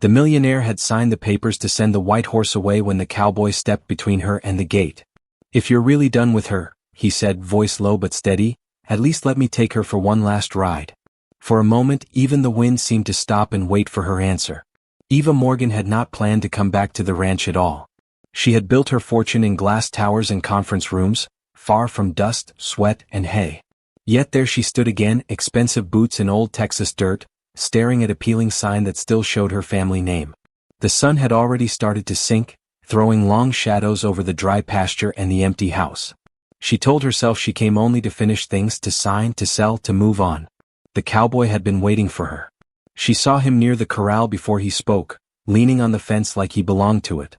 The millionaire had signed the papers to send the white horse away when the cowboy stepped between her and the gate. "If you're really done with her," he said, voice low but steady, "at least let me take her for one last ride." For a moment, even the wind seemed to stop and wait for her answer. Eva Morgan had not planned to come back to the ranch at all. She had built her fortune in glass towers and conference rooms, far from dust, sweat, and hay. Yet there she stood again, expensive boots in old Texas dirt, staring at a peeling sign that still showed her family name. The sun had already started to sink, throwing long shadows over the dry pasture and the empty house. She told herself she came only to finish things, to sign, to sell, to move on. The cowboy had been waiting for her. She saw him near the corral before he spoke, leaning on the fence like he belonged to it.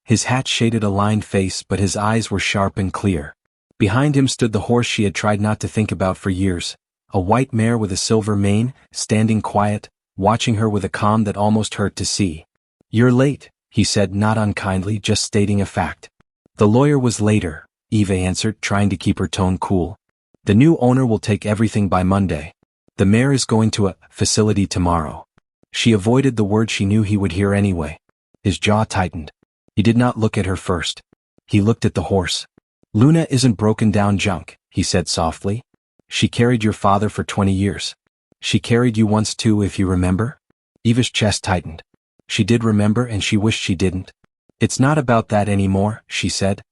His hat shaded a lined face, but his eyes were sharp and clear. Behind him stood the horse she had tried not to think about for years, a white mare with a silver mane, standing quiet, watching her with a calm that almost hurt to see. "You're late," he said, not unkindly, just stating a fact. "The lawyer was later," Eva answered, trying to keep her tone cool. "The new owner will take everything by Monday. The mayor is going to a facility tomorrow." She avoided the word she knew he would hear anyway. His jaw tightened. He did not look at her first. He looked at the horse. "Luna isn't broken down junk," he said softly. "She carried your father for 20 years. She carried you once too, if you remember." Eva's chest tightened. She did remember, and she wished she didn't. "It's not about that anymore," she said.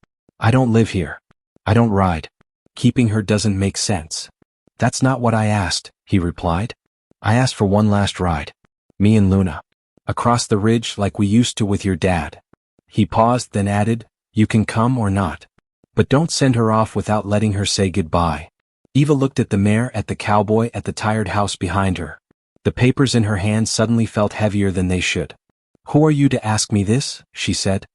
"I don't live here. I don't ride. Keeping her doesn't make sense." "That's not what I asked," he replied. "I asked for one last ride. Me and Luna. Across the ridge like we used to with your dad." He paused, then added, "You can come or not. But don't send her off without letting her say goodbye." Eva looked at the mare, at the cowboy, at the tired house behind her. The papers in her hand suddenly felt heavier than they should. "Who are you to ask me this?" she said.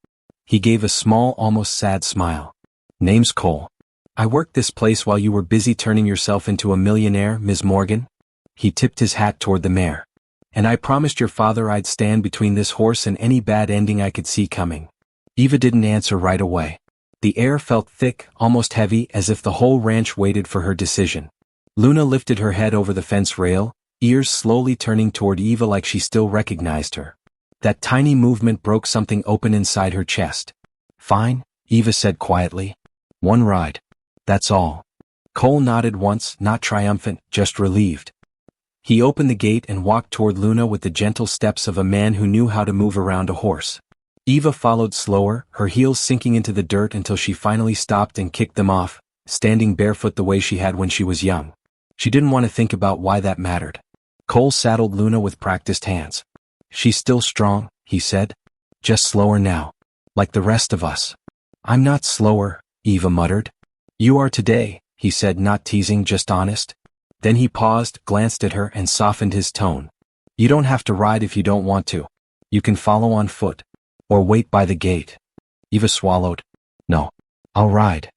He gave a small, almost sad smile. "Name's Cole. I worked this place while you were busy turning yourself into a millionaire, Ms. Morgan." He tipped his hat toward the mare. "And I promised your father I'd stand between this horse and any bad ending I could see coming." Eva didn't answer right away. The air felt thick, almost heavy, as if the whole ranch waited for her decision. Luna lifted her head over the fence rail, ears slowly turning toward Eva like she still recognized her. That tiny movement broke something open inside her chest. "Fine," Eva said quietly. "One ride. That's all." Cole nodded once, not triumphant, just relieved. He opened the gate and walked toward Luna with the gentle steps of a man who knew how to move around a horse. Eva followed slower, her heels sinking into the dirt until she finally stopped and kicked them off, standing barefoot the way she had when she was young. She didn't want to think about why that mattered. Cole saddled Luna with practiced hands. "She's still strong," he said. "Just slower now. Like the rest of us." "I'm not slower," Eva muttered. "You are today," he said, not teasing, just honest. Then he paused, glanced at her, and softened his tone. "You don't have to ride if you don't want to. You can follow on foot. Or wait by the gate." Eva swallowed. "No. I'll ride."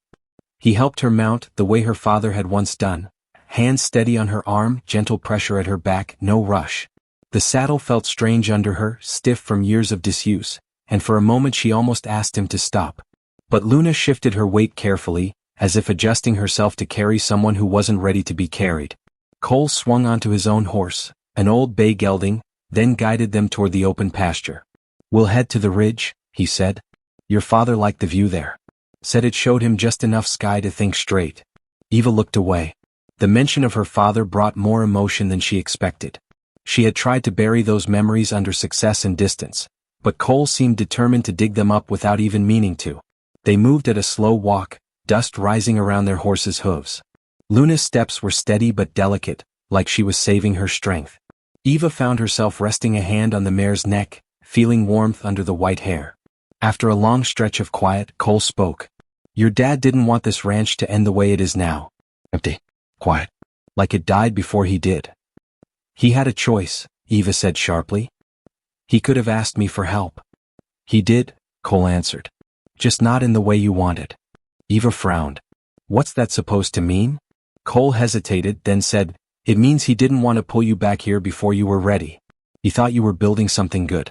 He helped her mount, the way her father had once done. Hands steady on her arm, gentle pressure at her back, no rush. The saddle felt strange under her, stiff from years of disuse, and for a moment she almost asked him to stop. But Luna shifted her weight carefully, as if adjusting herself to carry someone who wasn't ready to be carried. Cole swung onto his own horse, an old bay gelding, then guided them toward the open pasture. "We'll head to the ridge," he said. "Your father liked the view there. Said it showed him just enough sky to think straight." Eva looked away. The mention of her father brought more emotion than she expected. She had tried to bury those memories under success and distance, but Cole seemed determined to dig them up without even meaning to. They moved at a slow walk, dust rising around their horses' hooves. Luna's steps were steady but delicate, like she was saving her strength. Eva found herself resting a hand on the mare's neck, feeling warmth under the white hair. After a long stretch of quiet, Cole spoke. "Your dad didn't want this ranch to end the way it is now. Empty. Quiet. Like it died before he did." "He had a choice," Eva said sharply. "He could have asked me for help." "He did," Cole answered. "Just not in the way you wanted." Eva frowned. "What's that supposed to mean?" Cole hesitated, then said, "It means he didn't want to pull you back here before you were ready. He thought you were building something good.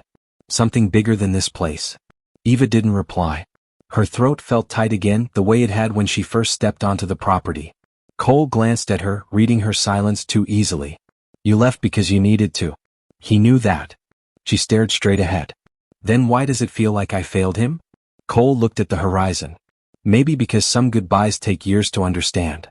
Something bigger than this place." Eva didn't reply. Her throat felt tight again, the way it had when she first stepped onto the property. Cole glanced at her, reading her silence too easily. "You left because you needed to." He knew that. She stared straight ahead. Then why does it feel like I failed him? Cole looked at the horizon. Maybe because some goodbyes take years to understand.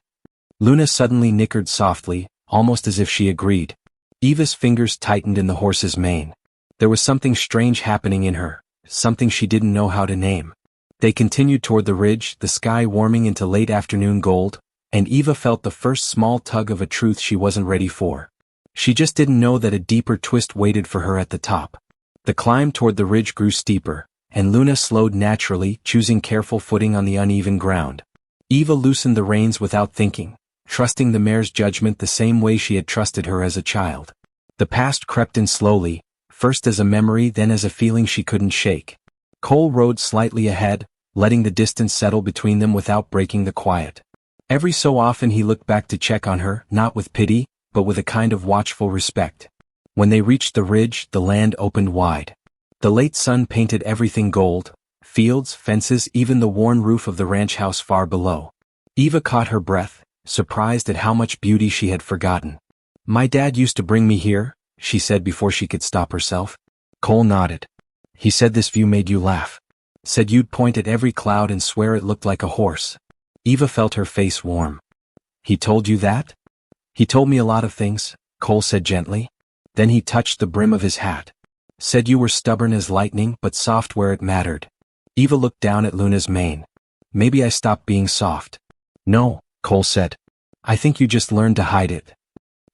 Luna suddenly nickered softly, almost as if she agreed. Eva's fingers tightened in the horse's mane. There was something strange happening in her, something she didn't know how to name. They continued toward the ridge, the sky warming into late afternoon gold, and Eva felt the first small tug of a truth she wasn't ready for. She just didn't know that a deeper twist waited for her at the top. The climb toward the ridge grew steeper, and Luna slowed naturally, choosing careful footing on the uneven ground. Eva loosened the reins without thinking, trusting the mare's judgment the same way she had trusted her as a child. The past crept in slowly, first as a memory then as a feeling she couldn't shake. Cole rode slightly ahead, letting the distance settle between them without breaking the quiet. Every so often he looked back to check on her, not with pity, but with a kind of watchful respect. When they reached the ridge, the land opened wide. The late sun painted everything gold, fields, fences, even the worn roof of the ranch house far below. Eva caught her breath, surprised at how much beauty she had forgotten. "My dad used to bring me here," she said before she could stop herself. Cole nodded. "He said this view made you laugh. Said you'd point at every cloud and swear it looked like a horse." Eva felt her face warm. "He told you that?" "He told me a lot of things," Cole said gently. Then he touched the brim of his hat. "Said you were stubborn as lightning but soft where it mattered." Eva looked down at Luna's mane. "Maybe I stopped being soft." "No," Cole said. "I think you just learned to hide it."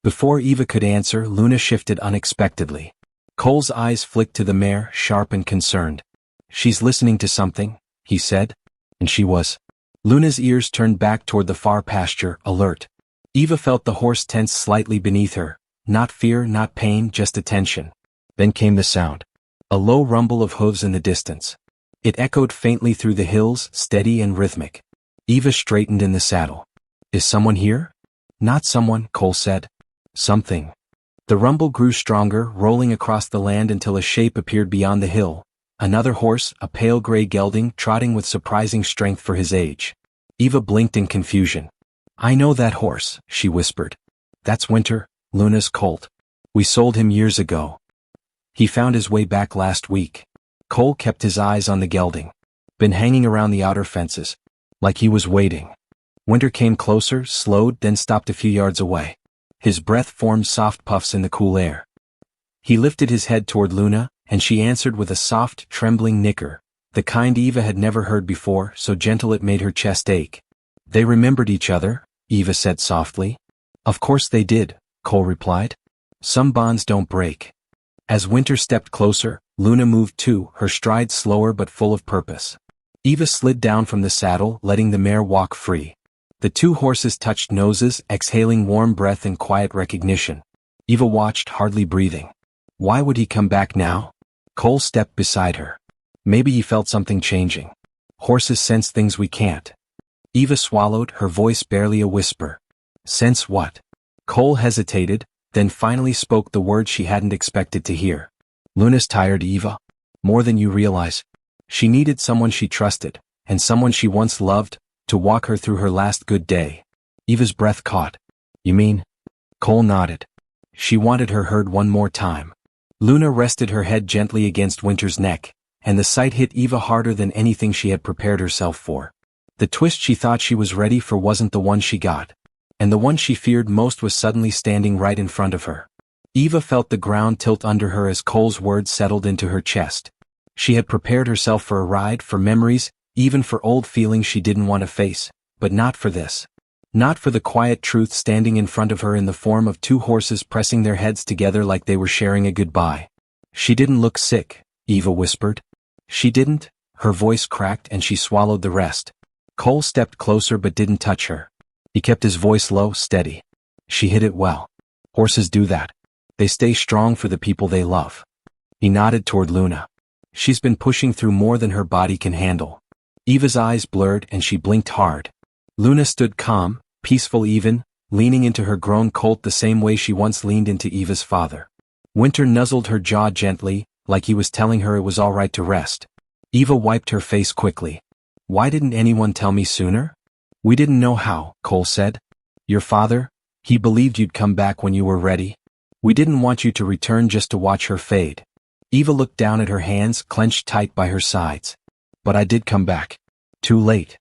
Before Eva could answer, Luna shifted unexpectedly. Cole's eyes flicked to the mare, sharp and concerned. "She's listening to something," he said. And she was. Luna's ears turned back toward the far pasture, alert. Eva felt the horse tense slightly beneath her. Not fear, not pain, just attention. Then came the sound. A low rumble of hooves in the distance. It echoed faintly through the hills, steady and rhythmic. Eva straightened in the saddle. "Is someone here?" "Not someone," Cole said. "Something." The rumble grew stronger, rolling across the land until a shape appeared beyond the hill. Another horse, a pale gray gelding, trotting with surprising strength for his age. Eva blinked in confusion. "I know that horse," she whispered. "That's Winter, Luna's colt. We sold him years ago. He found his way back last week." Cole kept his eyes on the gelding. Been hanging around the outer fences. Like he was waiting. Winter came closer, slowed, then stopped a few yards away. His breath formed soft puffs in the cool air. He lifted his head toward Luna, and she answered with a soft, trembling nicker, the kind Eva had never heard before, so gentle it made her chest ache. "They remembered each other," Eva said softly. "Of course they did," Cole replied. "Some bonds don't break." As Winter stepped closer, Luna moved too, her stride slower but full of purpose. Eva slid down from the saddle, letting the mare walk free. The two horses touched noses, exhaling warm breath in quiet recognition. Eva watched, hardly breathing. Why would he come back now? Cole stepped beside her. Maybe he felt something changing. Horses sense things we can't. Eva swallowed, her voice barely a whisper. "Sense what?" Cole hesitated, then finally spoke the words she hadn't expected to hear. "Luna's tired, Eva. More than you realize. She needed someone she trusted, and someone she once loved, to walk her through her last good day." Eva's breath caught. "You mean?" Cole nodded. "She wanted her heard one more time." Luna rested her head gently against Winter's neck, and the sight hit Eva harder than anything she had prepared herself for. The twist she thought she was ready for wasn't the one she got, and the one she feared most was suddenly standing right in front of her. Eva felt the ground tilt under her as Cole's words settled into her chest. She had prepared herself for a ride, for memories, even for old feelings she didn't want to face, but not for this. Not for the quiet truth standing in front of her in the form of two horses pressing their heads together like they were sharing a goodbye. "She didn't look sick," Eva whispered. "She didn't." Her voice cracked and she swallowed the rest. Cole stepped closer but didn't touch her. He kept his voice low, steady. "She hid it well. Horses do that. They stay strong for the people they love." He nodded toward Luna. "She's been pushing through more than her body can handle." Eva's eyes blurred and she blinked hard. Luna stood calm, peaceful even, leaning into her grown colt the same way she once leaned into Eva's father. Winter nuzzled her jaw gently, like he was telling her it was all right to rest. Eva wiped her face quickly. "Why didn't anyone tell me sooner?" "We didn't know how," Cole said. "Your father, he believed you'd come back when you were ready. We didn't want you to return just to watch her fade." Eva looked down at her hands clenched tight by her sides. But I did come back. Too late.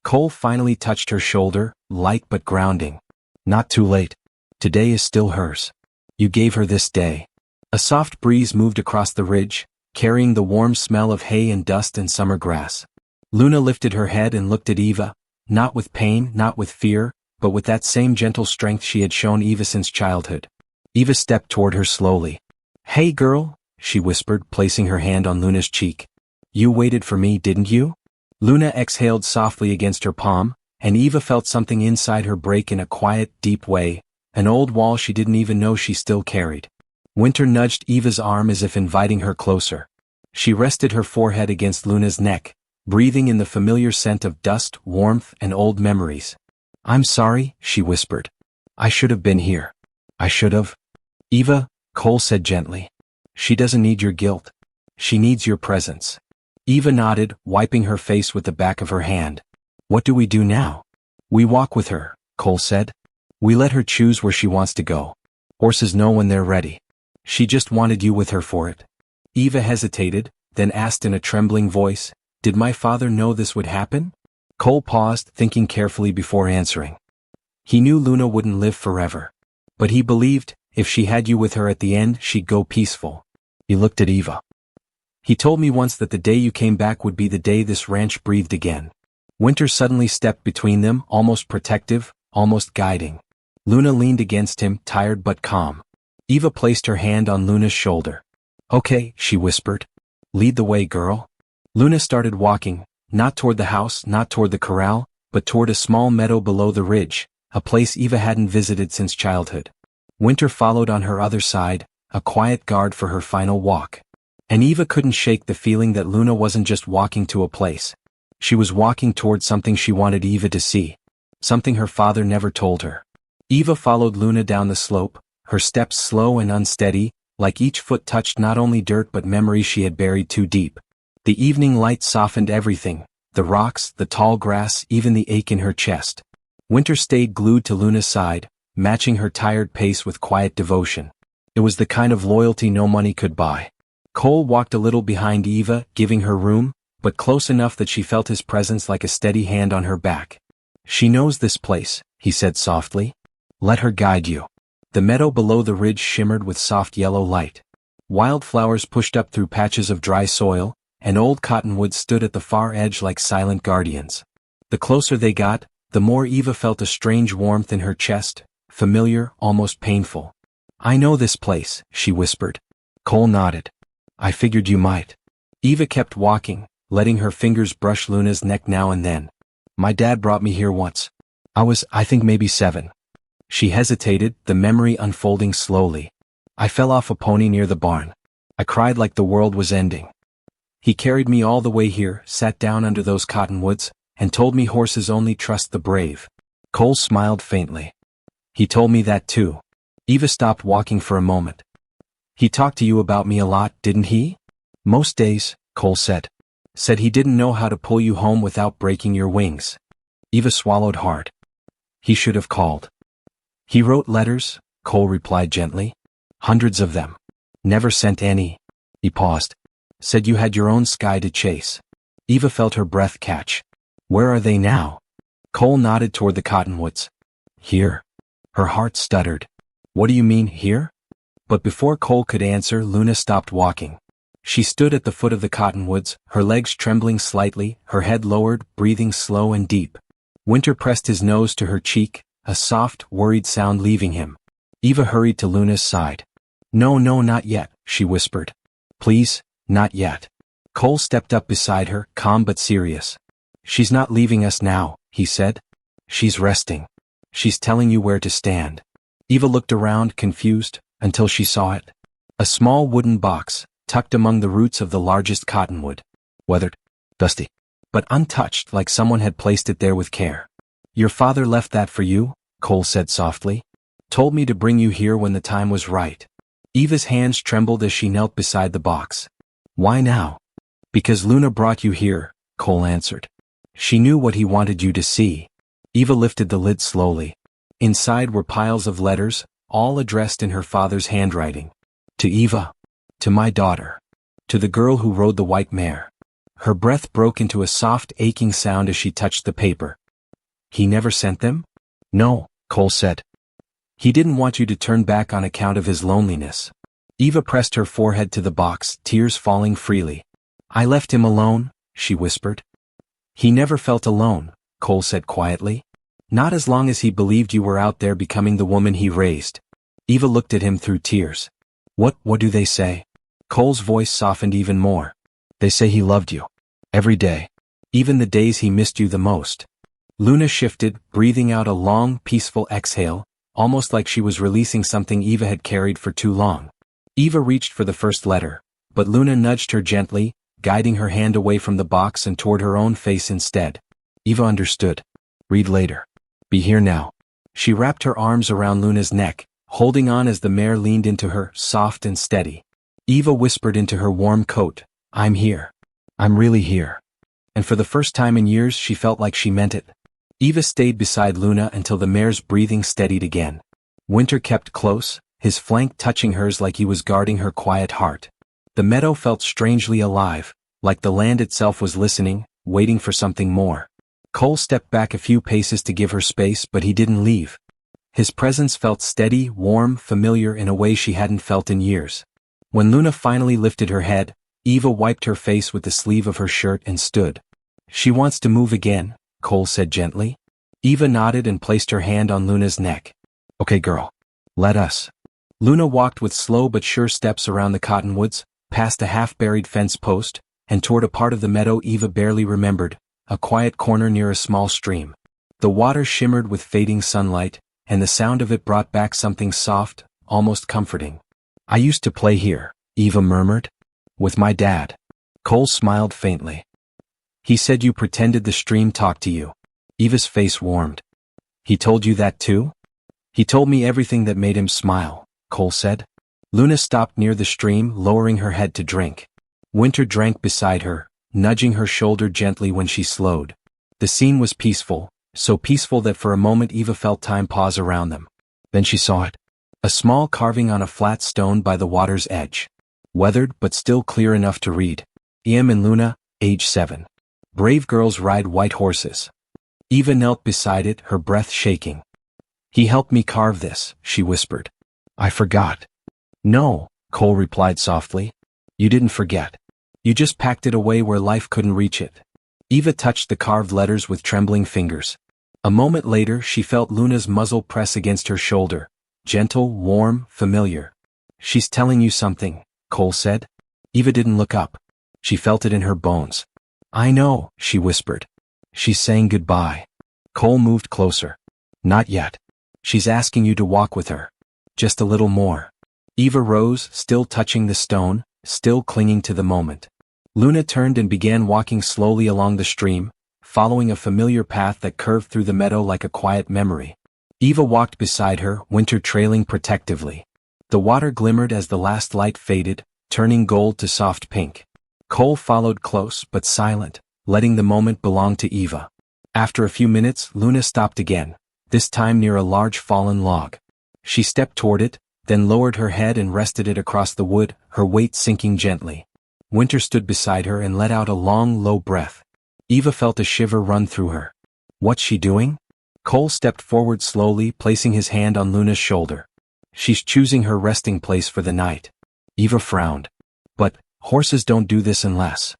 Cole finally touched her shoulder, light but grounding. Not too late. Today is still hers. You gave her this day. A soft breeze moved across the ridge, carrying the warm smell of hay and dust and summer grass. Luna lifted her head and looked at Eva, not with pain, not with fear, but with that same gentle strength she had shown Eva since childhood. Eva stepped toward her slowly. Hey girl, she whispered, placing her hand on Luna's cheek. You waited for me, didn't you? Luna exhaled softly against her palm, and Eva felt something inside her break in a quiet, deep way, an old wall she didn't even know she still carried. Winter nudged Eva's arm as if inviting her closer. She rested her forehead against Luna's neck, breathing in the familiar scent of dust, warmth, and old memories. I'm sorry, she whispered. I should have been here. I should have. Eva, Cole said gently. She doesn't need your guilt. She needs your presence. Eva nodded, wiping her face with the back of her hand. What do we do now? We walk with her, Cole said. We let her choose where she wants to go. Horses know when they're ready. She just wanted you with her for it. Eva hesitated, then asked in a trembling voice, Did my father know this would happen? Cole paused, thinking carefully before answering. He knew Luna wouldn't live forever. But he believed, if she had you with her at the end, she'd go peaceful. He looked at Eva. He told me once that the day you came back would be the day this ranch breathed again. Winter suddenly stepped between them, almost protective, almost guiding. Luna leaned against him, tired but calm. Eva placed her hand on Luna's shoulder. Okay, she whispered. Lead the way, girl. Luna started walking, not toward the house, not toward the corral, but toward a small meadow below the ridge, a place Eva hadn't visited since childhood. Winter followed on her other side, a quiet guard for her final walk. And Eva couldn't shake the feeling that Luna wasn't just walking to a place. She was walking toward something she wanted Eva to see. Something her father never told her. Eva followed Luna down the slope, her steps slow and unsteady, like each foot touched not only dirt but memories she had buried too deep. The evening light softened everything, the rocks, the tall grass, even the ache in her chest. Winter stayed glued to Luna's side, matching her tired pace with quiet devotion. It was the kind of loyalty no money could buy. Cole walked a little behind Eva, giving her room, but close enough that she felt his presence like a steady hand on her back. She knows this place, he said softly. Let her guide you. The meadow below the ridge shimmered with soft yellow light. Wildflowers pushed up through patches of dry soil, and old cottonwoods stood at the far edge like silent guardians. The closer they got, the more Eva felt a strange warmth in her chest, familiar, almost painful. I know this place, she whispered. Cole nodded. I figured you might. Eva kept walking, letting her fingers brush Luna's neck now and then. My dad brought me here once. I think maybe 7. She hesitated, the memory unfolding slowly. I fell off a pony near the barn. I cried like the world was ending. He carried me all the way here, sat down under those cottonwoods, and told me horses only trust the brave. Cole smiled faintly. He told me that too. Eva stopped walking for a moment. He talked to you about me a lot, didn't he? Most days, Cole said. Said he didn't know how to pull you home without breaking your wings. Eva swallowed hard. He should have called. He wrote letters, Cole replied gently. Hundreds of them. Never sent any. He paused. Said you had your own sky to chase. Eva felt her breath catch. Where are they now? Cole nodded toward the cottonwoods. Here. Her heart stuttered. What do you mean, here? But before Cole could answer, Luna stopped walking. She stood at the foot of the cottonwoods, her legs trembling slightly, her head lowered, breathing slow and deep. Winter pressed his nose to her cheek, a soft, worried sound leaving him. Eva hurried to Luna's side. No, not yet, she whispered. Please, not yet. Cole stepped up beside her, calm but serious. She's not leaving us now, he said. She's resting. She's telling you where to stand. Eva looked around, confused, until she saw it. A small wooden box, tucked among the roots of the largest cottonwood. Weathered, dusty, but untouched like someone had placed it there with care. Your father left that for you, Cole said softly. Told me to bring you here when the time was right. Eva's hands trembled as she knelt beside the box. Why now? Because Luna brought you here, Cole answered. She knew what he wanted you to see. Eva lifted the lid slowly. Inside were piles of letters, all addressed in her father's handwriting. To Eva. To my daughter. To the girl who rode the white mare. Her breath broke into a soft, aching sound as she touched the paper. He never sent them? No, Cole said. He didn't want you to turn back on account of his loneliness. Eva pressed her forehead to the box, tears falling freely. I left him alone, she whispered. He never felt alone, Cole said quietly. Not as long as he believed you were out there becoming the woman he raised. Eva looked at him through tears. What do they say? Cole's voice softened even more. They say he loved you. Every day. Even the days he missed you the most. Luna shifted, breathing out a long, peaceful exhale, almost like she was releasing something Eva had carried for too long. Eva reached for the first letter, but Luna nudged her gently, guiding her hand away from the box and toward her own face instead. Eva understood. Read later. Be here now. She wrapped her arms around Luna's neck, holding on as the mare leaned into her, soft and steady. Eva whispered into her warm coat, I'm here. I'm really here. And for the first time in years she felt like she meant it. Eva stayed beside Luna until the mare's breathing steadied again. Winter kept close, his flank touching hers like he was guarding her quiet heart. The meadow felt strangely alive, like the land itself was listening, waiting for something more. Cole stepped back a few paces to give her space, but he didn't leave. His presence felt steady, warm, familiar in a way she hadn't felt in years. When Luna finally lifted her head, Eva wiped her face with the sleeve of her shirt and stood. She wants to move again, Cole said gently. Eva nodded and placed her hand on Luna's neck. Okay girl. Let us. Luna walked with slow but sure steps around the cottonwoods, past a half-buried fence post, and toward a part of the meadow Eva barely remembered, a quiet corner near a small stream. The water shimmered with fading sunlight, and the sound of it brought back something soft, almost comforting. I used to play here, Eva murmured. With my dad. Cole smiled faintly. He said you pretended the stream talked to you. Eva's face warmed. He told you that too? He told me everything that made him smile, Cole said. Luna stopped near the stream, lowering her head to drink. Winter drank beside her, nudging her shoulder gently when she slowed. The scene was peaceful, so peaceful that for a moment Eva felt time pause around them. Then she saw it. A small carving on a flat stone by the water's edge. Weathered but still clear enough to read. Em and Luna, age 7. Brave girls ride white horses. Eva knelt beside it, her breath shaking. He helped me carve this, she whispered. I forgot. No, Cole replied softly. You didn't forget. You just packed it away where life couldn't reach it. Eva touched the carved letters with trembling fingers. A moment later she felt Luna's muzzle press against her shoulder. Gentle, warm, familiar. She's telling you something, Cole said. Eva didn't look up. She felt it in her bones. I know, she whispered. She's saying goodbye. Cole moved closer. Not yet. She's asking you to walk with her. Just a little more. Eva rose, still touching the stone, still clinging to the moment. Luna turned and began walking slowly along the stream, following a familiar path that curved through the meadow like a quiet memory. Eva walked beside her, Winter trailing protectively. The water glimmered as the last light faded, turning gold to soft pink. Cole followed close but silent, letting the moment belong to Eva. After a few minutes, Luna stopped again, this time near a large fallen log. She stepped toward it, then lowered her head and rested it across the wood, her weight sinking gently. Winter stood beside her and let out a long, low breath. Eva felt a shiver run through her. What's she doing? Cole stepped forward slowly, placing his hand on Luna's shoulder. She's choosing her resting place for the night. Eva frowned. But, horses don't do this unless.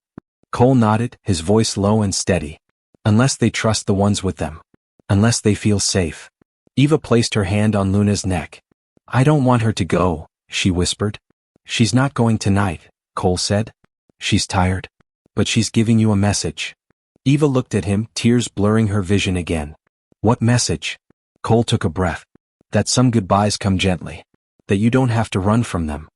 Cole nodded, his voice low and steady. Unless they trust the ones with them. Unless they feel safe. Eva placed her hand on Luna's neck. I don't want her to go, she whispered. She's not going tonight, Cole said. She's tired. But she's giving you a message. Eva looked at him, tears blurring her vision again. What message? Cole took a breath. That some goodbyes come gently. That you don't have to run from them.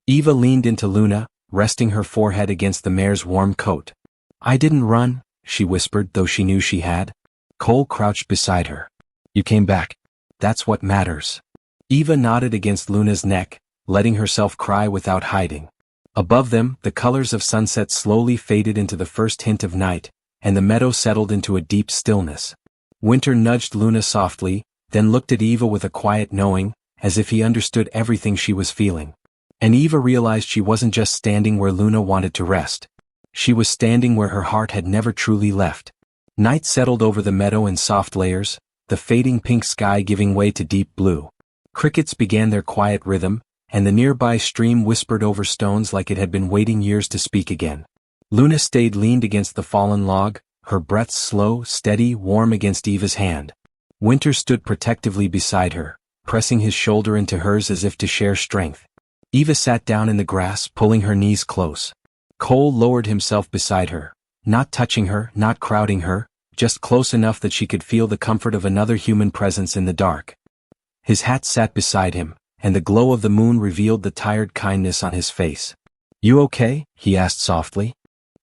Eva leaned into Luna, resting her forehead against the mare's warm coat. I didn't run, she whispered, though she knew she had. Cole crouched beside her. You came back. That's what matters. Eva nodded against Luna's neck, letting herself cry without hiding. Above them, the colors of sunset slowly faded into the first hint of night, and the meadow settled into a deep stillness. Winter nudged Luna softly, then looked at Eva with a quiet knowing, as if he understood everything she was feeling. And Eva realized she wasn't just standing where Luna wanted to rest. She was standing where her heart had never truly left. Night settled over the meadow in soft layers, the fading pink sky giving way to deep blue. Crickets began their quiet rhythm, and the nearby stream whispered over stones like it had been waiting years to speak again. Luna stayed leaned against the fallen log, her breath slow, steady, warm against Eva's hand. Winter stood protectively beside her, pressing his shoulder into hers as if to share strength. Eva sat down in the grass, pulling her knees close. Cole lowered himself beside her, not touching her, not crowding her, just close enough that she could feel the comfort of another human presence in the dark. His hat sat beside him, and the glow of the moon revealed the tired kindness on his face. "You okay?" he asked softly.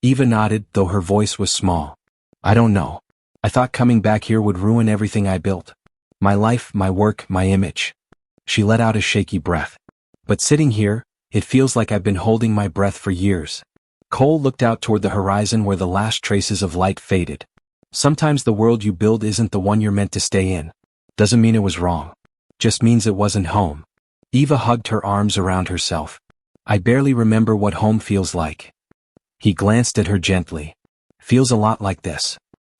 Eva nodded, though her voice was small. "I don't know. I thought coming back here would ruin everything I built. My life, my work, my image." She let out a shaky breath. "But sitting here, it feels like I've been holding my breath for years." Cole looked out toward the horizon where the last traces of light faded. "Sometimes the world you build isn't the one you're meant to stay in. Doesn't mean it was wrong. Just means it wasn't home." Eva hugged her arms around herself. "I barely remember what home feels like." He glanced at her gently. "Feels a lot like this."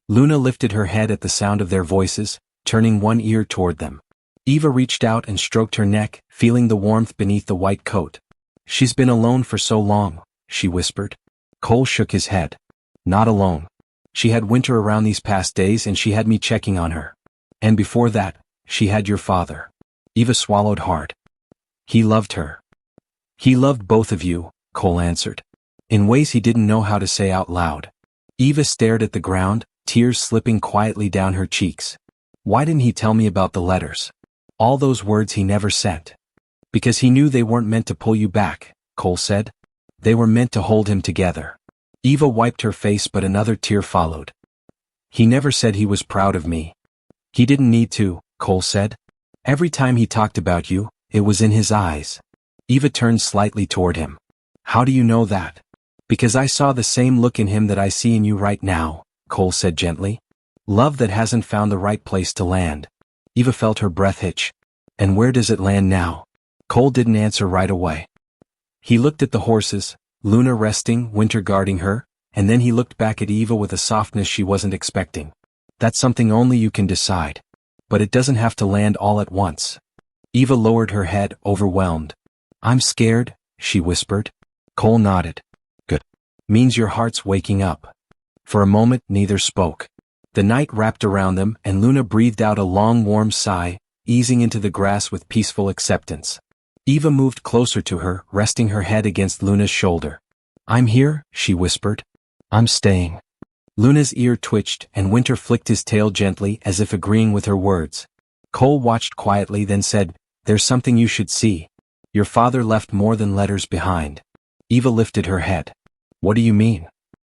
Luna lifted her head at the sound of their voices, turning one ear toward them. Eva reached out and stroked her neck, feeling the warmth beneath the white coat. "She's been alone for so long," she whispered. Cole shook his head. "Not alone. She had Winter around these past days and she had me checking on her. And before that, she had your father." Eva swallowed hard. "He loved her." "He loved both of you," Cole answered, in ways he didn't know how to say out loud. Eva stared at the ground, tears slipping quietly down her cheeks. "Why didn't he tell me about the letters? All those words he never sent." "Because he knew they weren't meant to pull you back," Cole said. "They were meant to hold him together." Eva wiped her face, but another tear followed. "He never said he was proud of me." "He didn't need to," Cole said. "Every time he talked about you, it was in his eyes." Eva turned slightly toward him. "How do you know that?" "Because I saw the same look in him that I see in you right now," Cole said gently. "Love that hasn't found the right place to land." Eva felt her breath hitch. "And where does it land now?" Cole didn't answer right away. He looked at the horses, Luna resting, Winter guarding her, and then he looked back at Eva with a softness she wasn't expecting. "That's something only you can decide. But it doesn't have to land all at once." Eva lowered her head, overwhelmed. "I'm scared," she whispered. Cole nodded. "Good. Means your heart's waking up." For a moment, neither spoke. The night wrapped around them, and Luna breathed out a long warm sigh, easing into the grass with peaceful acceptance. Eva moved closer to her, resting her head against Luna's shoulder. "I'm here," she whispered. "I'm staying." Luna's ear twitched, and Winter flicked his tail gently as if agreeing with her words. Cole watched quietly, then said, "There's something you should see. Your father left more than letters behind." Eva lifted her head. "What do you mean?"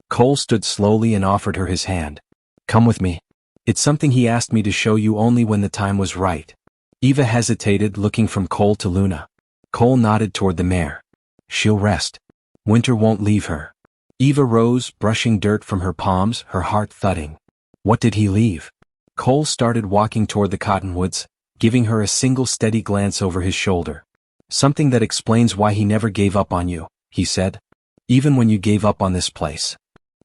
Cole stood slowly and offered her his hand. "Come with me. It's something he asked me to show you only when the time was right." Eva hesitated, looking from Cole to Luna. Cole nodded toward the mare. "She'll rest. Winter won't leave her." Eva rose, brushing dirt from her palms, her heart thudding. "What did he leave?" Cole started walking toward the cottonwoods, giving her a single steady glance over his shoulder. "Something that explains why he never gave up on you," he said. "Even when you gave up on this place."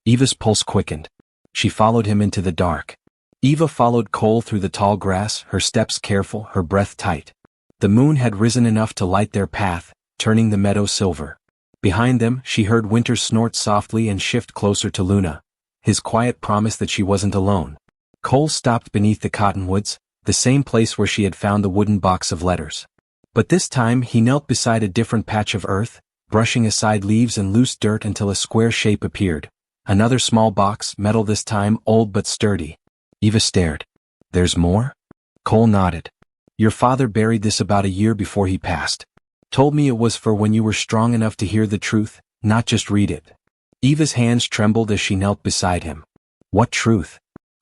Eva's pulse quickened. She followed him into the dark. Eva followed Cole through the tall grass, her steps careful, her breath tight. The moon had risen enough to light their path, turning the meadow silver. Behind them, she heard Winter snort softly and shift closer to Luna, his quiet promise that she wasn't alone. Cole stopped beneath the cottonwoods, the same place where she had found the wooden box of letters. But this time he knelt beside a different patch of earth, brushing aside leaves and loose dirt until a square shape appeared. Another small box, metal this time, old but sturdy. Eva stared. "There's more?" Cole nodded. "Your father buried this about a year before he passed. Told me it was for when you were strong enough to hear the truth, not just read it." Eva's hands trembled as she knelt beside him. "What truth?"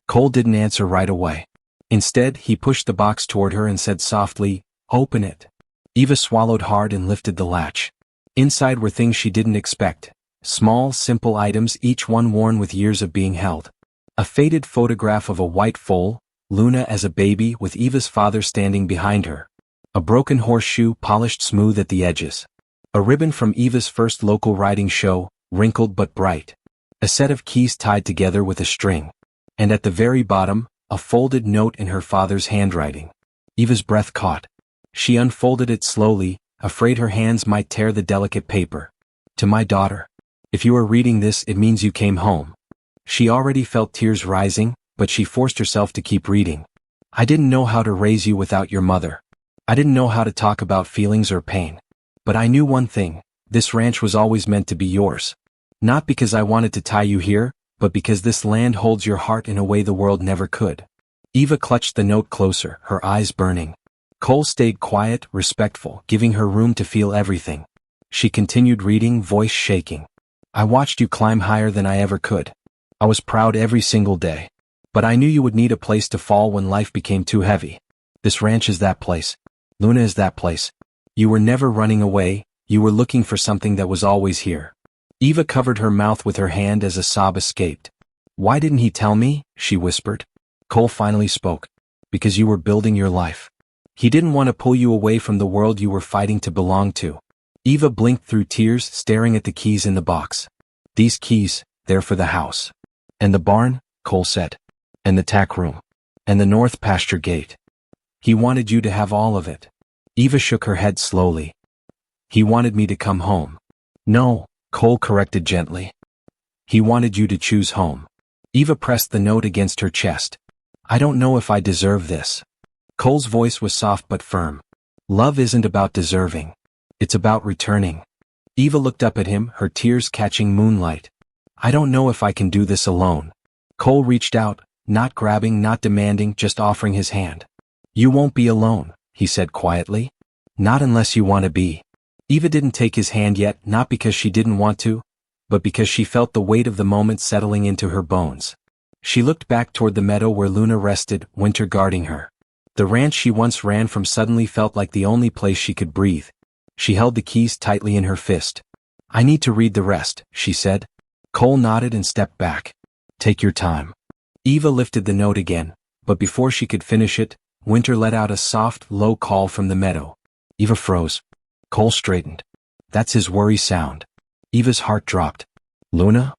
Cole didn't answer right away. Instead, he pushed the box toward her and said softly, "Open it." Eva swallowed hard and lifted the latch. Inside were things she didn't expect. Small, simple items, each one worn with years of being held. A faded photograph of a white foal, Luna as a baby with Eva's father standing behind her. A broken horseshoe polished smooth at the edges. A ribbon from Eva's first local riding show, wrinkled but bright. A set of keys tied together with a string. And at the very bottom, a folded note in her father's handwriting. Eva's breath caught. She unfolded it slowly, afraid her hands might tear the delicate paper. To my daughter. If you are reading this, it means you came home. She already felt tears rising, but she forced herself to keep reading. I didn't know how to raise you without your mother. I didn't know how to talk about feelings or pain. But I knew one thing, this ranch was always meant to be yours. Not because I wanted to tie you here, but because this land holds your heart in a way the world never could. Eva clutched the note closer, her eyes burning. Cole stayed quiet, respectful, giving her room to feel everything. She continued reading, voice shaking. I watched you climb higher than I ever could. I was proud every single day. But I knew you would need a place to fall when life became too heavy. This ranch is that place. Luna is that place. You were never running away, you were looking for something that was always here. Eva covered her mouth with her hand as a sob escaped. Why didn't he tell me? She whispered. Cole finally spoke. Because you were building your life. He didn't want to pull you away from the world you were fighting to belong to. Eva blinked through tears, staring at the keys in the box. These keys, they're for the house. And the barn, Cole said. And the tack room. And the north pasture gate. He wanted you to have all of it. Eva shook her head slowly. He wanted me to come home. No, Cole corrected gently. He wanted you to choose home. Eva pressed the note against her chest. I don't know if I deserve this. Cole's voice was soft but firm. Love isn't about deserving. It's about returning. Eva looked up at him, her tears catching moonlight. I don't know if I can do this alone. Cole reached out, not grabbing, not demanding, just offering his hand. You won't be alone, he said quietly. Not unless you want to be. Eva didn't take his hand yet, not because she didn't want to, but because she felt the weight of the moment settling into her bones. She looked back toward the meadow where Luna rested, winter guarding her. The ranch she once ran from suddenly felt like the only place she could breathe. She held the keys tightly in her fist. I need to read the rest, she said. Cole nodded and stepped back. Take your time. Eva lifted the note again, but before she could finish it, Winter let out a soft, low call from the meadow. Eva froze. Cole straightened. That's his worry sound. Eva's heart dropped. Luna?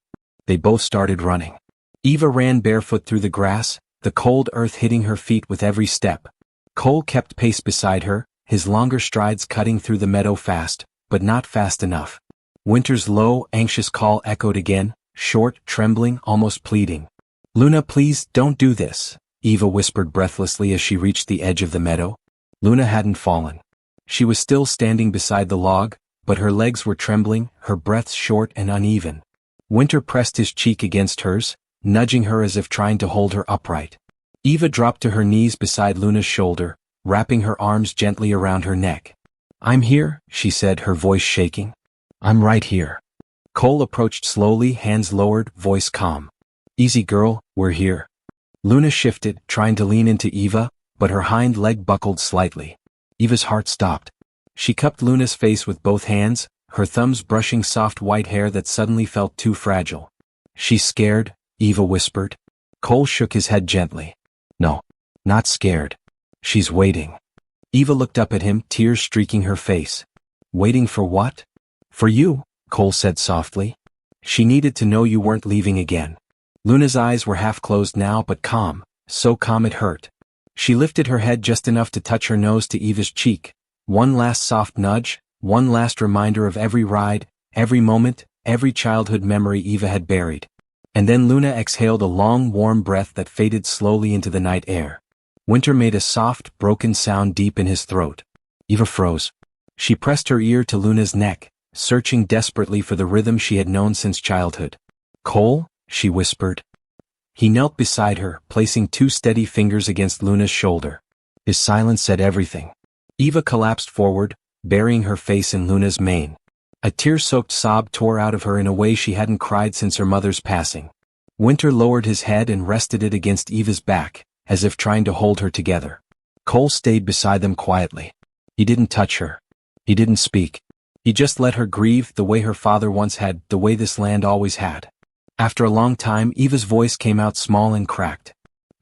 They both started running. Eva ran barefoot through the grass, the cold earth hitting her feet with every step. Cole kept pace beside her, his longer strides cutting through the meadow fast, but not fast enough. Winter's low, anxious call echoed again, short, trembling, almost pleading. Luna, please, don't do this, Eva whispered breathlessly as she reached the edge of the meadow. Luna hadn't fallen. She was still standing beside the log, but her legs were trembling, her breath short and uneven. Winter pressed his cheek against hers, nudging her as if trying to hold her upright. Eva dropped to her knees beside Luna's shoulder, wrapping her arms gently around her neck. I'm here, she said, her voice shaking. I'm right here. Cole approached slowly, hands lowered, voice calm. Easy girl, we're here. Luna shifted, trying to lean into Eva, but her hind leg buckled slightly. Eva's heart stopped. She cupped Luna's face with both hands, her thumbs brushing soft white hair that suddenly felt too fragile. She's scared, Eva whispered. Cole shook his head gently. No, not scared. She's waiting. Eva looked up at him, tears streaking her face. Waiting for what? For you, Cole said softly. She needed to know you weren't leaving again. Luna's eyes were half closed now but calm, so calm it hurt. She lifted her head just enough to touch her nose to Eva's cheek. One last soft nudge, one last reminder of every ride, every moment, every childhood memory Eva had buried. And then Luna exhaled a long, warm breath that faded slowly into the night air. Winter made a soft, broken sound deep in his throat. Eva froze. She pressed her ear to Luna's neck, searching desperately for the rhythm she had known since childhood. Cole? She whispered. He knelt beside her, placing two steady fingers against Luna's shoulder. His silence said everything. Eva collapsed forward, burying her face in Luna's mane. A tear-soaked sob tore out of her in a way she hadn't cried since her mother's passing. Winter lowered his head and rested it against Eva's back, as if trying to hold her together. Cole stayed beside them quietly. He didn't touch her. He didn't speak. He just let her grieve the way her father once had, the way this land always had. After a long time, Eva's voice came out small and cracked.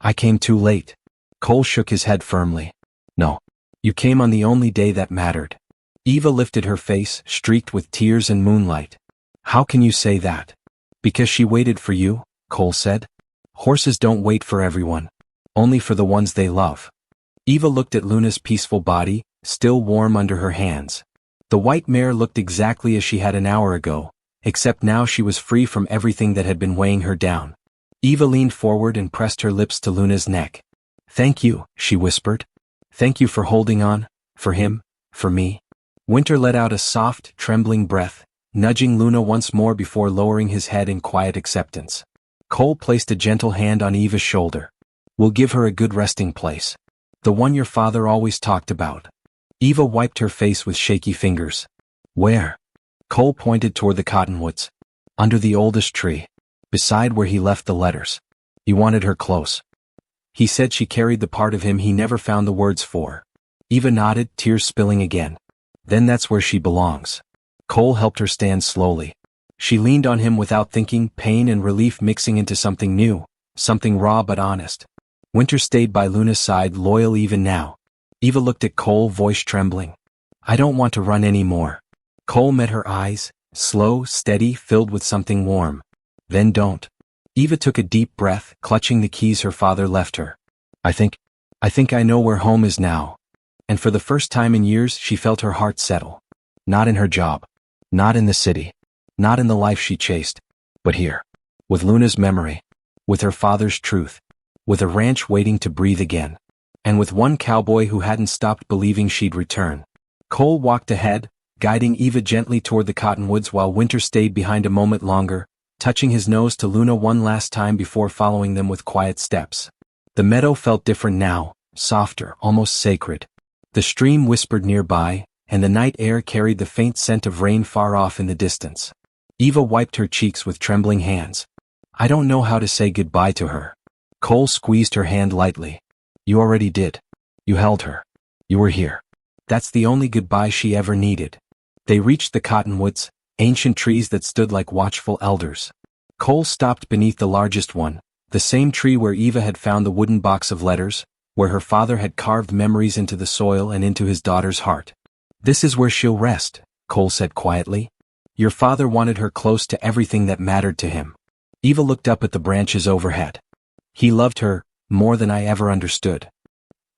I came too late. Cole shook his head firmly. No. You came on the only day that mattered. Eva lifted her face, streaked with tears and moonlight. How can you say that? Because she waited for you, Cole said. Horses don't wait for everyone. Only for the ones they love. Eva looked at Luna's peaceful body, still warm under her hands. The white mare looked exactly as she had an hour ago, except now she was free from everything that had been weighing her down. Eva leaned forward and pressed her lips to Luna's neck. Thank you, she whispered. Thank you for holding on, for him, for me. Winter let out a soft, trembling breath, nudging Luna once more before lowering his head in quiet acceptance. Cole placed a gentle hand on Eva's shoulder. We'll give her a good resting place. The one your father always talked about. Eva wiped her face with shaky fingers. Where? Cole pointed toward the cottonwoods. Under the oldest tree. Beside where he left the letters. He wanted her close. He said she carried the part of him he never found the words for. Eva nodded, tears spilling again. Then that's where she belongs. Cole helped her stand slowly. She leaned on him without thinking, pain and relief mixing into something new, something raw but honest. Winter stayed by Luna's side, loyal even now. Eva looked at Cole, voice trembling. I don't want to run anymore. Cole met her eyes, slow, steady, filled with something warm. Then don't. Eva took a deep breath, clutching the keys her father left her. I think I know where home is now. And for the first time in years she felt her heart settle. Not in her job. Not in the city. Not in the life she chased. But here. With Luna's memory. With her father's truth. With a ranch waiting to breathe again. And with one cowboy who hadn't stopped believing she'd return. Cole walked ahead, guiding Eva gently toward the cottonwoods while Winter stayed behind a moment longer, touching his nose to Luna one last time before following them with quiet steps. The meadow felt different now, softer, almost sacred. The stream whispered nearby, and the night air carried the faint scent of rain far off in the distance. Eva wiped her cheeks with trembling hands. I don't know how to say goodbye to her. Cole squeezed her hand lightly. You already did. You held her. You were here. That's the only goodbye she ever needed. They reached the cottonwoods, ancient trees that stood like watchful elders. Cole stopped beneath the largest one, the same tree where Eva had found the wooden box of letters, where her father had carved memories into the soil and into his daughter's heart. This is where she'll rest, Cole said quietly. Your father wanted her close to everything that mattered to him. Eva looked up at the branches overhead. He loved her, more than I ever understood.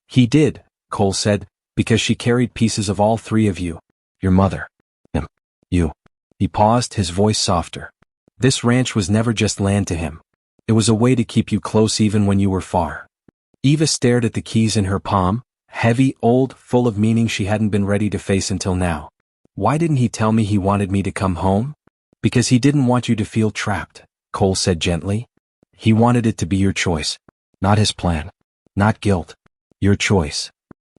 He did, Cole said, because she carried pieces of all three of you. Your mother. Him. You. He paused, his voice softer. This ranch was never just land to him. It was a way to keep you close even when you were far. Eva stared at the keys in her palm, heavy, old, full of meaning she hadn't been ready to face until now. Why didn't he tell me he wanted me to come home? Because he didn't want you to feel trapped, Cole said gently. He wanted it to be your choice. Not his plan. Not guilt. Your choice.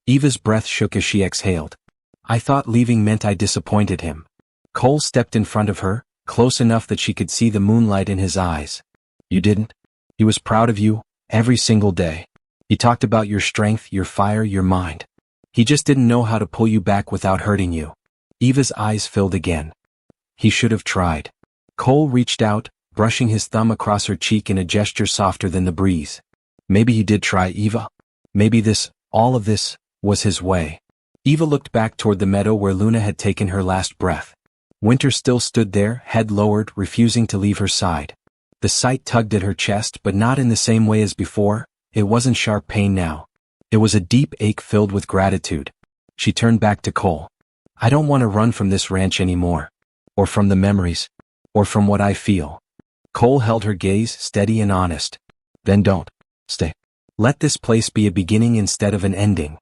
Eva's breath shook as she exhaled. I thought leaving meant I disappointed him. Cole stepped in front of her, close enough that she could see the moonlight in his eyes. You didn't. He was proud of you, every single day. He talked about your strength, your fire, your mind. He just didn't know how to pull you back without hurting you. Eva's eyes filled again. He should have tried. Cole reached out, brushing his thumb across her cheek in a gesture softer than the breeze. Maybe he did try, Eva. Maybe this, all of this, was his way. Eva looked back toward the meadow where Luna had taken her last breath. Winter still stood there, head lowered, refusing to leave her side. The sight tugged at her chest, but not in the same way as before. It wasn't sharp pain now. It was a deep ache filled with gratitude. She turned back to Cole. I don't want to run from this ranch anymore. Or from the memories. Or from what I feel. Cole held her gaze, steady and honest. Then don't. Stay. Let this place be a beginning instead of an ending.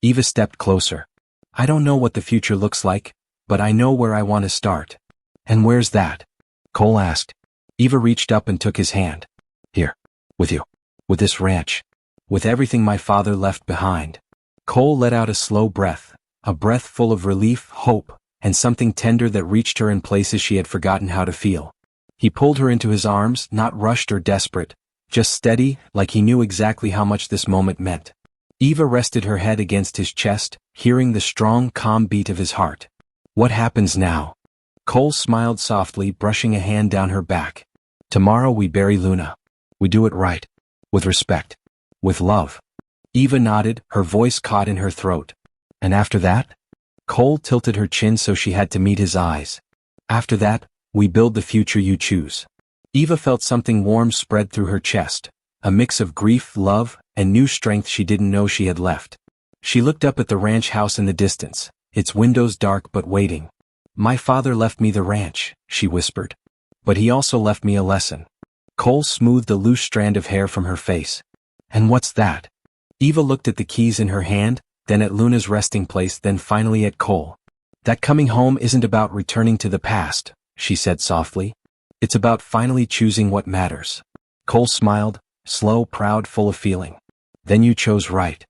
Eva stepped closer. I don't know what the future looks like, but I know where I want to start. And where's that? Cole asked. Eva reached up and took his hand. Here. With you. With this ranch. With everything my father left behind. Cole let out a slow breath, a breath full of relief, hope, and something tender that reached her in places she had forgotten how to feel. He pulled her into his arms, not rushed or desperate, just steady, like he knew exactly how much this moment meant. Eva rested her head against his chest, hearing the strong, calm beat of his heart. What happens now? Cole smiled softly, brushing a hand down her back. Tomorrow we bury Luna. We do it right. With respect. With love. Eva nodded, her voice caught in her throat. And after that? Cole tilted her chin so she had to meet his eyes. After that, we build the future you choose. Eva felt something warm spread through her chest, a mix of grief, love, and new strength she didn't know she had left. She looked up at the ranch house in the distance, its windows dark but waiting. My father left me the ranch, she whispered. But he also left me a lesson. Cole smoothed a loose strand of hair from her face. And what's that? Eva looked at the keys in her hand, then at Luna's resting place, then finally at Cole. That coming home isn't about returning to the past, she said softly. It's about finally choosing what matters. Cole smiled, slow, proud, full of feeling. Then you chose right.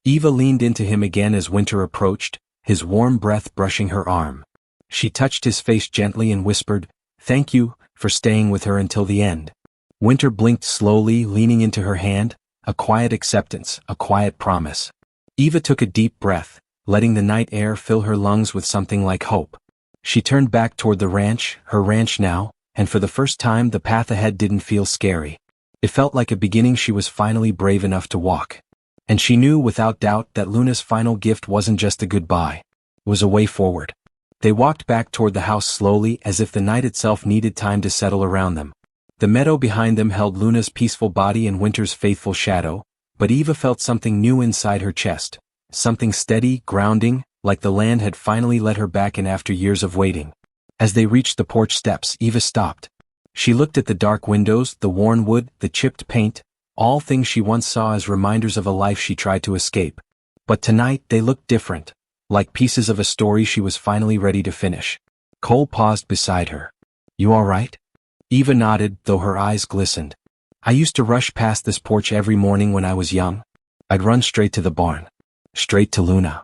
Eva leaned into him again as winter approached, his warm breath brushing her arm. She touched his face gently and whispered, "Thank you for staying with her until the end." Winter blinked slowly, leaning into her hand, a quiet acceptance, a quiet promise. Eva took a deep breath, letting the night air fill her lungs with something like hope. She turned back toward the ranch, her ranch now, and for the first time the path ahead didn't feel scary. It felt like a beginning she was finally brave enough to walk. And she knew without doubt that Luna's final gift wasn't just a goodbye. It was a way forward. They walked back toward the house slowly, as if the night itself needed time to settle around them. The meadow behind them held Luna's peaceful body and Winter's faithful shadow, but Eva felt something new inside her chest. Something steady, grounding, like the land had finally let her back in after years of waiting. As they reached the porch steps, Eva stopped. She looked at the dark windows, the worn wood, the chipped paint, all things she once saw as reminders of a life she tried to escape. But tonight they looked different, like pieces of a story she was finally ready to finish. Cole paused beside her. "You all right?" Eva nodded, though her eyes glistened. "I used to rush past this porch every morning when I was young. I'd run straight to the barn. Straight to Luna."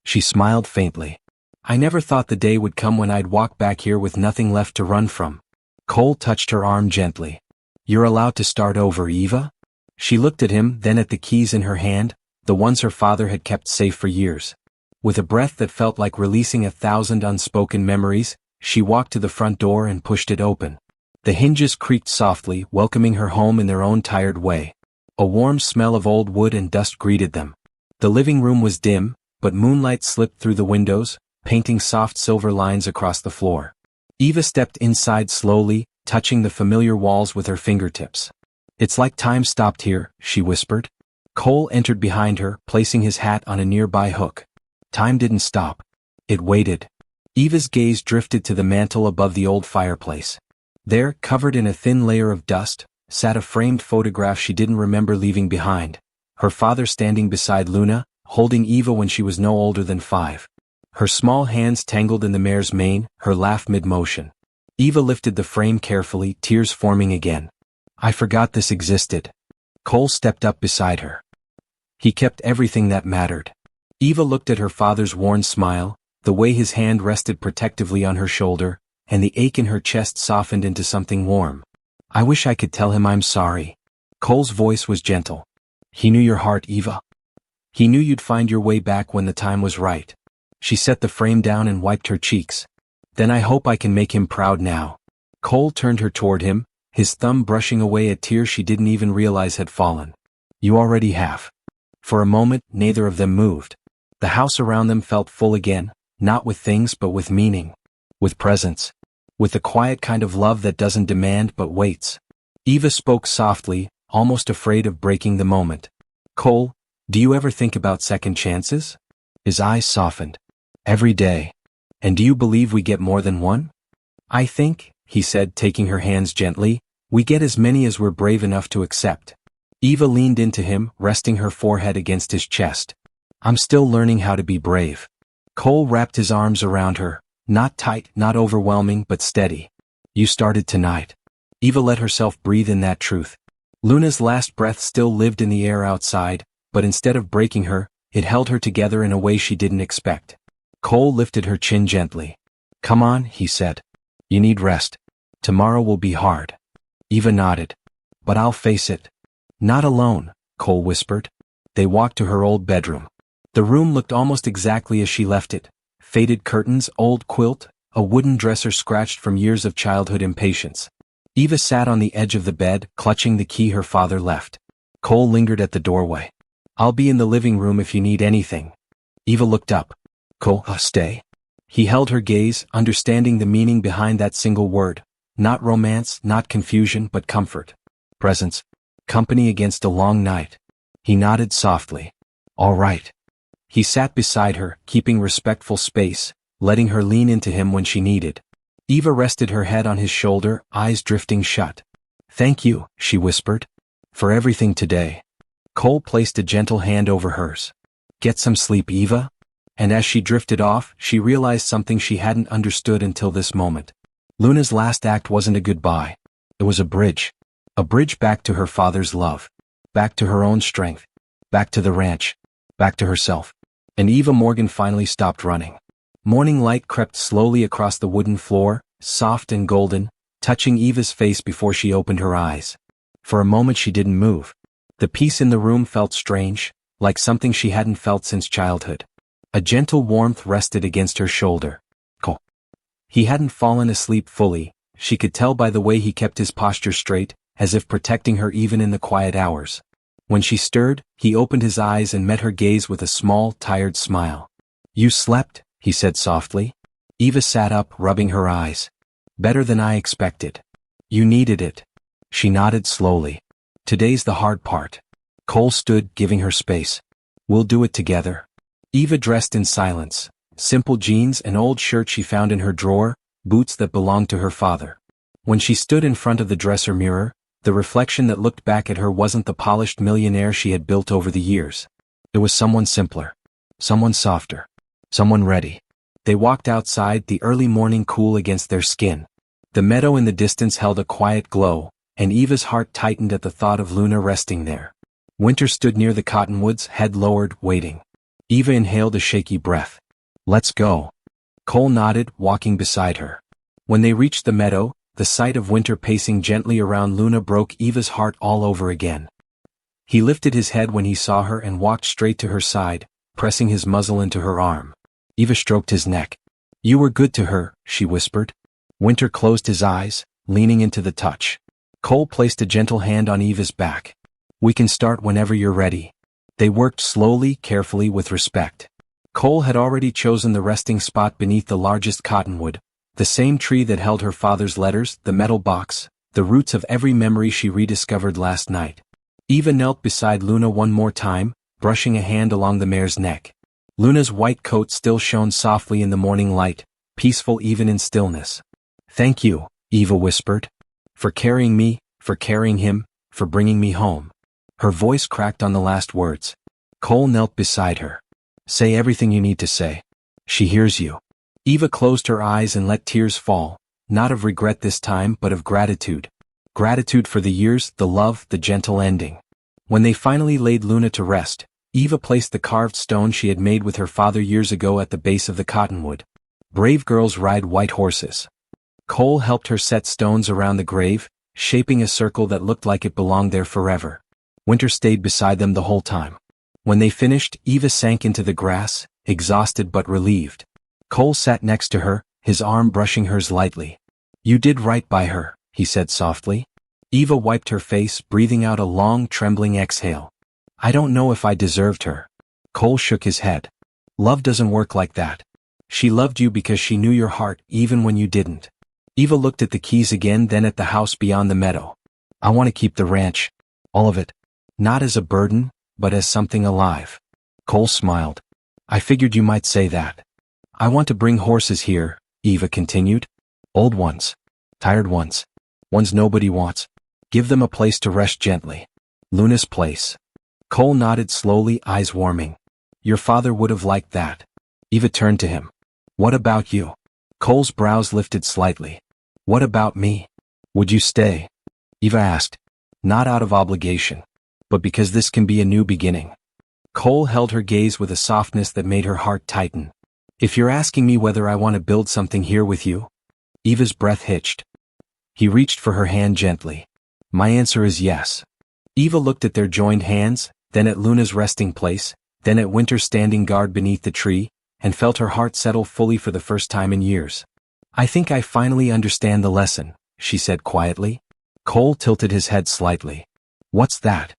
She smiled faintly. "I never thought the day would come when I'd walk back here with nothing left to run from." Cole touched her arm gently. "You're allowed to start over, Eva?" She looked at him, then at the keys in her hand, the ones her father had kept safe for years. With a breath that felt like releasing 1,000 unspoken memories, she walked to the front door and pushed it open. The hinges creaked softly, welcoming her home in their own tired way. A warm smell of old wood and dust greeted them. The living room was dim, but moonlight slipped through the windows, painting soft silver lines across the floor. Eva stepped inside slowly, touching the familiar walls with her fingertips. "It's like time stopped here," she whispered. Cole entered behind her, placing his hat on a nearby hook. Time didn't stop. It waited. Eva's gaze drifted to the mantel above the old fireplace. There, covered in a thin layer of dust, sat a framed photograph she didn't remember leaving behind. Her father standing beside Luna, holding Eva when she was no older than 5. Her small hands tangled in the mare's mane, her laugh mid-motion. Eva lifted the frame carefully, tears forming again. "I forgot this existed." Cole stepped up beside her. He kept everything that mattered. Eva looked at her father's worn smile, the way his hand rested protectively on her shoulder, and the ache in her chest softened into something warm. "I wish I could tell him I'm sorry." Cole's voice was gentle. "He knew your heart, Eva. He knew you'd find your way back when the time was right." She set the frame down and wiped her cheeks. "Then I hope I can make him proud now." Cole turned her toward him, his thumb brushing away a tear she didn't even realize had fallen. "You already have." For a moment, neither of them moved. The house around them felt full again, not with things but with meaning. With presence. With the quiet kind of love that doesn't demand but waits. Eva spoke softly, almost afraid of breaking the moment. "Cole, do you ever think about second chances?" His eyes softened. "Every day. And do you believe we get more than one?" "I think," he said, taking her hands gently, "we get as many as we're brave enough to accept." Eva leaned into him, resting her forehead against his chest. "I'm still learning how to be brave." Cole wrapped his arms around her, not tight, not overwhelming, but steady. "You started tonight." Eva let herself breathe in that truth. Luna's last breath still lived in the air outside, but instead of breaking her, it held her together in a way she didn't expect. Cole lifted her chin gently. "Come on," he said. "You need rest. Tomorrow will be hard." Eva nodded. "But I'll face it." "Not alone," Cole whispered. They walked to her old bedroom. The room looked almost exactly as she left it. Faded curtains, old quilt, a wooden dresser scratched from years of childhood impatience. Eva sat on the edge of the bed, clutching the key her father left. Cole lingered at the doorway. "I'll be in the living room if you need anything." Eva looked up. Cole, stay. He held her gaze, understanding the meaning behind that single word. Not romance, not confusion, but comfort. Presence. Company against a long night. He nodded softly. All right. He sat beside her, keeping respectful space, letting her lean into him when she needed. Eva rested her head on his shoulder, eyes drifting shut. Thank you, she whispered. For everything today. Cole placed a gentle hand over hers. Get some sleep, Eva? And as she drifted off, she realized something she hadn't understood until this moment. Luna's last act wasn't a goodbye. It was a bridge. A bridge back to her father's love. Back to her own strength. Back to the ranch. Back to herself. And Eva Morgan finally stopped running. Morning light crept slowly across the wooden floor, soft and golden, touching Eva's face before she opened her eyes. For a moment she didn't move. The peace in the room felt strange, like something she hadn't felt since childhood. A gentle warmth rested against her shoulder. Cole. He hadn't fallen asleep fully, she could tell by the way he kept his posture straight, as if protecting her even in the quiet hours. When she stirred, he opened his eyes and met her gaze with a small, tired smile. You slept, he said softly. Eva sat up, rubbing her eyes. Better than I expected. You needed it. She nodded slowly. Today's the hard part. Cole stood, giving her space. We'll do it together. Eva dressed in silence. Simple jeans, an old shirt she found in her drawer, boots that belonged to her father. When she stood in front of the dresser mirror, the reflection that looked back at her wasn't the polished millionaire she had built over the years. It was someone simpler. Someone softer. Someone ready. They walked outside, the early morning cool against their skin. The meadow in the distance held a quiet glow, and Eva's heart tightened at the thought of Luna resting there. Winter stood near the cottonwoods, head lowered, waiting. Eva inhaled a shaky breath. Let's go. Cole nodded, walking beside her. When they reached the meadow, the sight of Winter pacing gently around Luna broke Eva's heart all over again. He lifted his head when he saw her and walked straight to her side, pressing his muzzle into her arm. Eva stroked his neck. You were good to her, she whispered. Winter closed his eyes, leaning into the touch. Cole placed a gentle hand on Eva's back. We can start whenever you're ready. They worked slowly, carefully, with respect. Cole had already chosen the resting spot beneath the largest cottonwood, the same tree that held her father's letters, the metal box, the roots of every memory she rediscovered last night. Eva knelt beside Luna one more time, brushing a hand along the mare's neck. Luna's white coat still shone softly in the morning light, peaceful even in stillness. Thank you, Eva whispered. For carrying me, for carrying him, for bringing me home. Her voice cracked on the last words. Cole knelt beside her. Say everything you need to say. She hears you. Eva closed her eyes and let tears fall, not of regret this time but of gratitude. Gratitude for the years, the love, the gentle ending. When they finally laid Luna to rest, Eva placed the carved stone she had made with her father years ago at the base of the cottonwood. Brave girls ride white horses. Cole helped her set stones around the grave, shaping a circle that looked like it belonged there forever. Winter stayed beside them the whole time. When they finished, Eva sank into the grass, exhausted but relieved. Cole sat next to her, his arm brushing hers lightly. You did right by her, he said softly. Eva wiped her face, breathing out a long, trembling exhale. I don't know if I deserved her. Cole shook his head. Love doesn't work like that. She loved you because she knew your heart, even when you didn't. Eva looked at the keys again, then at the house beyond the meadow. I want to keep the ranch. All of it. Not as a burden, but as something alive. Cole smiled. I figured you might say that. I want to bring horses here, Eva continued. Old ones. Tired ones. Ones nobody wants. Give them a place to rest gently. Luna's place. Cole nodded slowly, eyes warming. Your father would have liked that. Eva turned to him. What about you? Cole's brows lifted slightly. What about me? Would you stay? Eva asked. Not out of obligation, but because this can be a new beginning. Cole held her gaze with a softness that made her heart tighten. If you're asking me whether I want to build something here with you? Eva's breath hitched. He reached for her hand gently. My answer is yes. Eva looked at their joined hands, then at Luna's resting place, then at Winter standing guard beneath the tree, and felt her heart settle fully for the first time in years. I think I finally understand the lesson, she said quietly. Cole tilted his head slightly. What's that?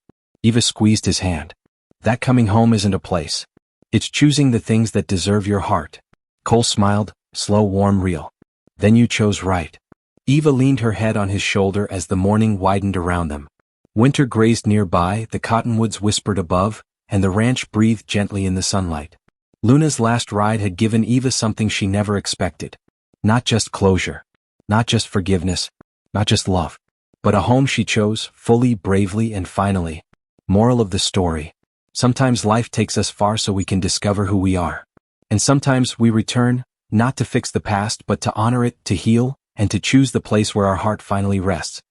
Eva squeezed his hand. That coming home isn't a place. It's choosing the things that deserve your heart. Cole smiled, slow, warm, real. Then you chose right. Eva leaned her head on his shoulder as the morning widened around them. Winter grazed nearby, the cottonwoods whispered above, and the ranch breathed gently in the sunlight. Luna's last ride had given Eva something she never expected. Not just closure. Not just forgiveness. Not just love. But a home she chose, fully, bravely, and finally. Moral of the story. Sometimes life takes us far so we can discover who we are. And sometimes we return, not to fix the past but to honor it, to heal, and to choose the place where our heart finally rests.